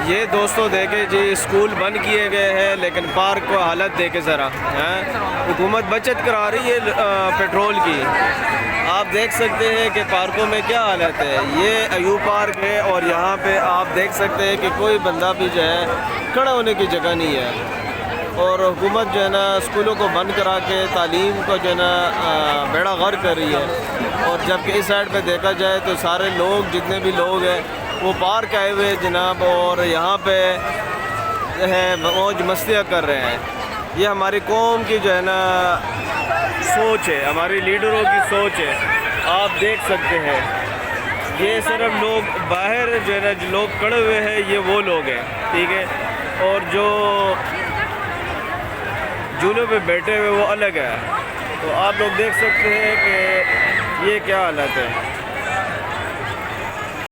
یہ دوستوں دیکھیں جی اسکول بند کیے گئے ہیں لیکن پارک کو حالت دیکھیں ذرا حکومت بچت کرا رہی ہے پیٹرول کی. آپ دیکھ سکتے ہیں کہ پارکوں میں کیا حالت ہے. یہ ایوب پارک ہے اور یہاں پہ آپ دیکھ سکتے ہیں کہ کوئی بندہ بھی جو ہے کھڑا ہونے کی جگہ نہیں ہے. اور حکومت جو ہے نا اسکولوں کو بند کرا کے تعلیم کو جو ہے نا بیڑا غرق کر رہی ہے. اور جبکہ اس سائڈ پہ دیکھا جائے تو سارے لوگ جتنے بھی لوگ ہیں وہ پارک آئے ہوئے جناب اور یہاں پہ ہے موج مستیاں کر رہے ہیں. یہ ہماری قوم کی جو ہے نا سوچ ہے, ہماری لیڈروں کی سوچ ہے. آپ دیکھ سکتے ہیں یہ صرف لوگ باہر جو ہے نا جو لوگ کھڑے ہوئے ہیں یہ وہ لوگ ہیں, ٹھیک ہے, اور جو جھولوں پہ بیٹھے ہوئے وہ الگ ہے. تو آپ لوگ دیکھ سکتے ہیں کہ یہ کیا حالت ہے.